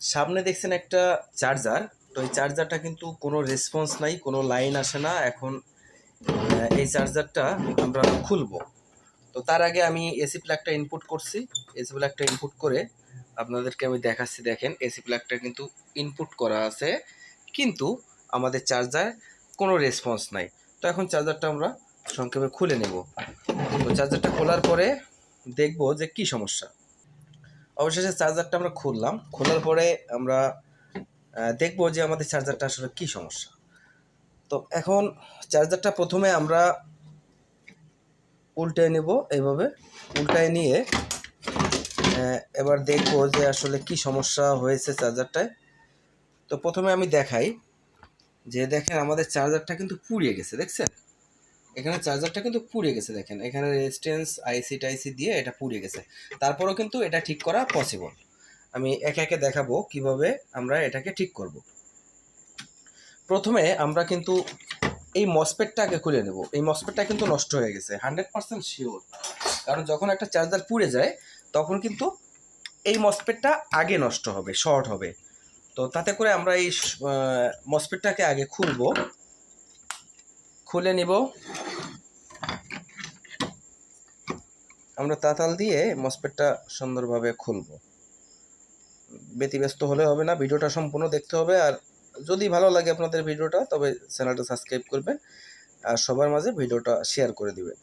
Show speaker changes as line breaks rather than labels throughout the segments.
সামনে দেখছেন একটা চার্জার। তো এই চার্জারটা কিন্তু কোনো রেসপন্স নাই, কোনো লাইন আসে না। এখন এই চার্জারটা আমরা খুলবো। তো তার আগে আমি এসি প্লাগটা ইনপুট করছি। এসি প্লাগটা ইনপুট করে আপনাদেরকে আমি দেখাচ্ছি। দেখেন এসি প্লাগটা কিন্তু ইনপুট করা আছে, কিন্তু আমাদের চার্জার কোনো রেসপন্স নাই। তো এখন চার্জারটা আমরা সংক্ষেপে খুলে নেব। তো চার্জারটা খোলার পরে দেখব যে কি সমস্যা। অবশেষে চার্জারটা আমরা খুললাম। খোলার পরে আমরা দেখব যে আমাদের চার্জারটা আসলে কি সমস্যা। তো এখন চার্জারটা প্রথমে আমরা উল্টায় নেব। এইভাবে উল্টায় নিয়ে এবার দেখব যে আসলে কি সমস্যা হয়েছে চার্জারটায়। তো প্রথমে আমি দেখাই যে দেখেন আমাদের চার্জারটা কিন্তু পুড়িয়ে গেছে। দেখছেন এখানে চার্জারটা কিন্তু পুড়িয়ে গেছে। দেখেন এখানে রেজিস্ট্যান্স আইসি টাইসি দিয়ে এটা পুড়িয়ে গেছে। তারপরেও কিন্তু এটা ঠিক করা পসিবল। আমি একে একে দেখাবো কিভাবে আমরা এটাকে ঠিক করব। প্রথমে আমরা কিন্তু এই মসপেটটাকে খুলে নেব। এই মসপেটটা কিন্তু নষ্ট হয়ে গেছে 100% শিওর। কারণ যখন একটা চার্জার পুড়ে যায় তখন কিন্তু এই মসপেটটা আগে নষ্ট হবে, শর্ট হবে। তো তাতে করে আমরা এই মসপেটটাকে আগে খুলে নিব। আমরা তাতাল দিয়ে মসপেটটা সুন্দরভাবে খুলব। ব্যতিব্যস্ত হলে হবে না, ভিডিওটা সম্পূর্ণ দেখতে হবে। আর যদি ভালো লাগে আপনাদের ভিডিওটা, তবে চ্যানেলটা সাবস্ক্রাইব করবেন আর সবার মাঝে ভিডিওটা শেয়ার করে দিবেন।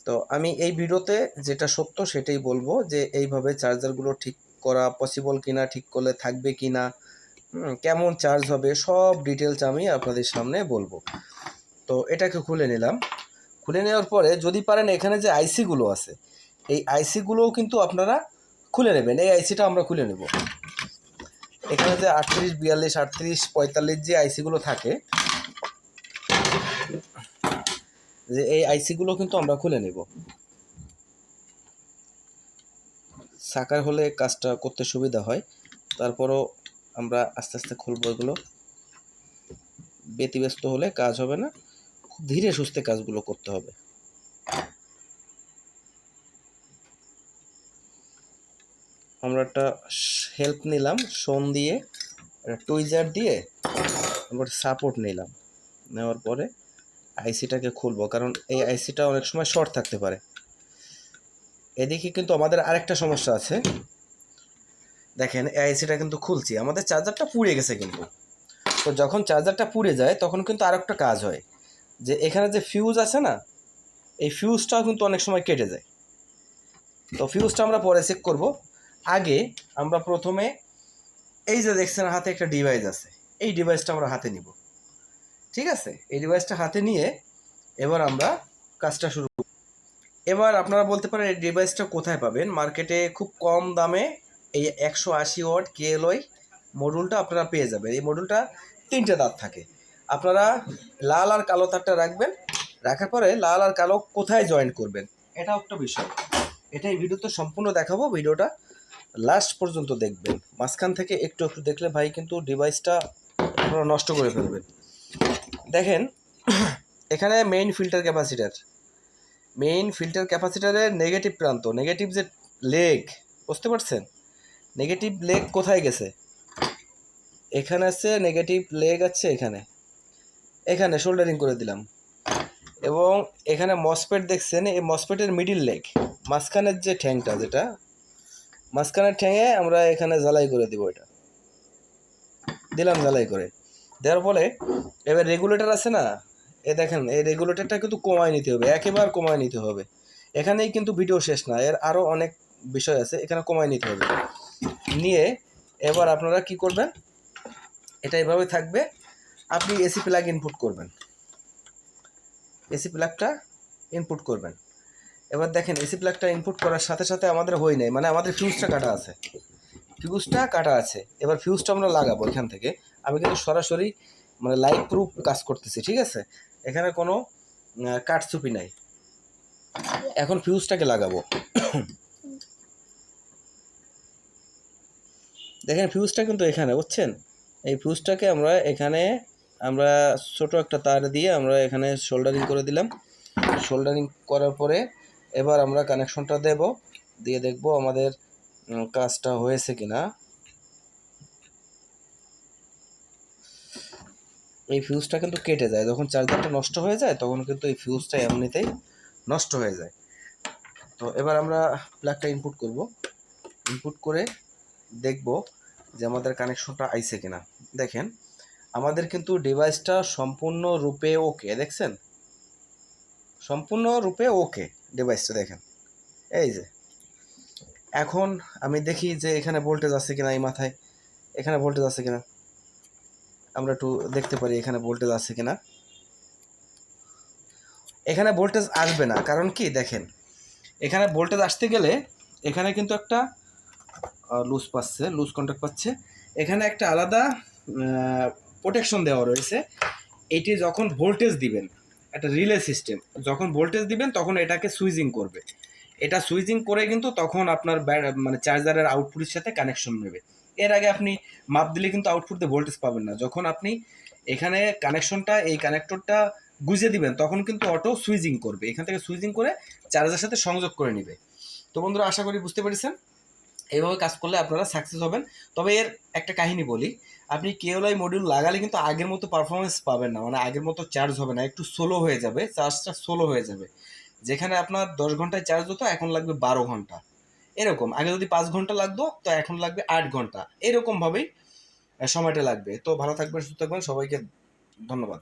তো আমি এই ভিডিওতে যেটা সত্য সেটাই বলবো, যে এইভাবে চার্জারগুলো ঠিক করা পসিবল কিনা, ঠিক করলে থাকবে কিনা, কেমন চার্জ হবে, সব ডিটেলস আমি আপনাদের সামনে বলবো। তো এটাকে খুলে নিলাম। খুলে নেওয়ার পরে যদি পারেন এখানে যে আইসিগুলো আছে, এই আইসিগুলোও কিন্তু আপনারা খুলে নেবেন। এই আইসিটা আমরা খুলে নেব। এখানে যে 38, 42, 38, 45 যে আইসিগুলো থাকে, যে এই আইসিগুলো কিন্তু আমরা খুলে নেব। সাকার হলে কাজটা করতে সুবিধা হয়, তারপরও আমরা আস্তে আস্তে খুলবো। এগুলো ব্যতিব্যস্ত হলে কাজ হবে না, খুব ধীরে সুস্থে কাজগুলো করতে হবে। আমরা একটা হেল্প নিলাম শোন দিয়ে, একটা টুইজার দিয়ে আমরা সাপোর্ট নিলাম। নেওয়ার পরে আইসিটাকে খুলবো, কারণ এই আইসিটা অনেক সময় শর্ট থাকতে পারে। এদিকে কিন্তু আমাদের আরেকটা সমস্যা আছে। দেখেন এই আইসিটা কিন্তু খুলছি, আমাদের চার্জারটা পুড়ে গেছে কিন্তু। তো যখন চার্জারটা পুড়ে যায় তখন কিন্তু আরেকটা কাজ হয়, যে এখানে যে ফিউজ আছে না, এই ফিউজটাও কিন্তু অনেক সময় কেটে যায়। তো ফিউজটা আমরা পরে চেক করব। আগে আমরা প্রথমে এই যে দেখছেন হাতে একটা ডিভাইস আছে, এই ডিভাইসটা আমরা হাতে নিব। ঠিক আছে, এই ডিভাইসটা হাতে নিয়ে এবার আমরা কাজটা শুরু করব। এবার আপনারা বলতে পারেন এই ডিভাইসটা কোথায় পাবেন। মার্কেটে খুব কম দামে এই 180 ওয়াট কেএলওয়াই মডুলটা আপনারা পেয়ে যাবেন। এই মডুলটা 3টে তার থাকে। আপনারা লাল আর কালো তারটা রাখবেন। রাখার পরে লাল আর কালো কোথায় জয়েন করবেন, এটাও একটা বিষয়। এটাই ভিডিওতে সম্পূর্ণ দেখাবো। ভিডিওটা লাস্ট পর্যন্ত দেখবেন। মাঝখান থেকে একটু একটু দেখলে ভাই কিন্তু ডিভাইসটা আপনারা নষ্ট করে ফেলবেন। দেখেন এখানে মেইন ফিল্টার ক্যাপাসিটারের নেগেটিভ প্রান্ত, নেগেটিভ যে লেগ, বুঝতে পারছেন? নেগেটিভ লেগ কোথায় গেছে? এখানে আছে নেগেটিভ লেগ, আছে এখানে। এখানে শোল্ডারিং করে দিলাম। এবং এখানে মসপেট দেখছেন, এই মসপেটের মিডিল লেগ, মাঝখানের যে ঠ্যাংটা, যেটা মাঝখানের ঠ্যাঙে আমরা এখানে জ্বালাই করে দিব। এটা দিলাম জ্বালাই করে। দেওয়ার ফলে এবার রেগুলেটর আছে না, এ দেখেন এই রেগুলেটরটা কিন্তু কমায় নিতে হবে, একেবারে কমায় নিতে হবে। এখানেই কিন্তু ভিডিও শেষ না, এর আরও অনেক বিষয় আছে, এখানে কমায় নিতে হবে। নিয়ে এবার আপনারা কি করবেন, এটা এভাবে থাকবে। আপনি এসি প্লাগ ইনপুট করবেন, এসি প্লাগটা ইনপুট করবেন। এবার দেখেন এসি প্লাগটা ইনপুট করার সাথে সাথে আমাদের হই নাই, মানে আমাদের ফিউজটা কাটা আছে। এবার ফিউজটা আমরা লাগাবো এখান থেকে। আমি কিন্তু সরাসরি মানে লাইভ প্রুফ কাজ করতেছি, ঠিক আছে? এখানে কোনো কাটছুপি নাই। এখন ফিউজটাকে লাগাবো। দেখেন ফিউজটা কিন্তু এখানে, বুঝছেন? এই ফিউজটাকে আমরা ছোট একটা তার দিয়ে আমরা এখানে সোল্ডারিং করে দিলাম। সোল্ডারিং করার পরে এবার আমরা কানেকশনটা দিয়ে দেখব আমাদের কাজটা হয়েছে কিনা। এই ফিউজটা কিন্তু কেটে যায় যখন চার্জারটা নষ্ট হয়ে যায়, তখন কিন্তু এই ফিউজটা এমনিতেই নষ্ট হয়ে যায়। তো এবার আমরা প্লাগটা ইনপুট করব, ইনপুট করে দেখব যে আমাদের কানেকশনটা আইছে কিনা। দেখেন আমাদের কিন্তু ডিভাইসটা সম্পূর্ণরূপে ওকে, দেখছেন সম্পূর্ণরূপে ওকে ডিভাইসটা, দেখেন এই যে। এখন আমি দেখি যে এখানে ভোল্টেজ আছে কিনা, এই মাথায় এখানে ভোল্টেজ আছে কিনা, আমরা একটু দেখতে পারি এখানে ভোল্টেজ আছে কিনা। এখানে ভোল্টেজ আসবে না, কারণ কি দেখেন এখানে ভোল্টেজ আসতে গেলে এখানে কিন্তু একটা লুজ পাচ্ছে, লুজ কন্ট্যাক্ট পাচ্ছে, এখানে একটা আলাদা প্রোটেকশন দেওয়া রয়েছে। এটি যখন ভোল্টেজ দিবেন, একটা রিলে সিস্টেম, যখন ভোল্টেজ দিবেন তখন এটাকে সুইচিং করবে, এটা সুইচিং করে কিন্তু তখন আপনার মানে চার্জারের আউটপুটের সাথে কানেকশন নেবে। এর আগে আপনি মাপ দিলে কিন্তু আউটপুটে ভোল্টেজ পাবেন না। যখন আপনি এখানে কানেকশনটা, এই কানেক্টরটা গুঁজে দিবেন, তখন কিন্তু অটো সুইচিং করবে, এখান থেকে সুইচিং করে চার্জারের সাথে সংযোগ করে নেবে। তো বন্ধুরা আশা করি বুঝতে পেরেছেন, এইভাবে কাজ করলে আপনারা সাকসেস হবেন। তবে এর একটা কাহিনী বলি, আপনি কেওলাই মডিউল লাগালে কিন্তু আগের মতো পারফরমেন্স পাবেন না, মানে আগের মতো চার্জ হবে না, একটু স্লো হয়ে যাবে, চার্জটা স্লো হয়ে যাবে। যেখানে আপনার 10 ঘন্টায় চার্জ হতো এখন লাগবে 12 ঘন্টা, এরকম। আগে যদি 5 ঘন্টা লাগতো তো এখন লাগবে 8 ঘন্টা, এরকমভাবেই সময়টা লাগবে। তো ভালো থাকবেন, সুস্থ থাকবেন, সবাইকে ধন্যবাদ।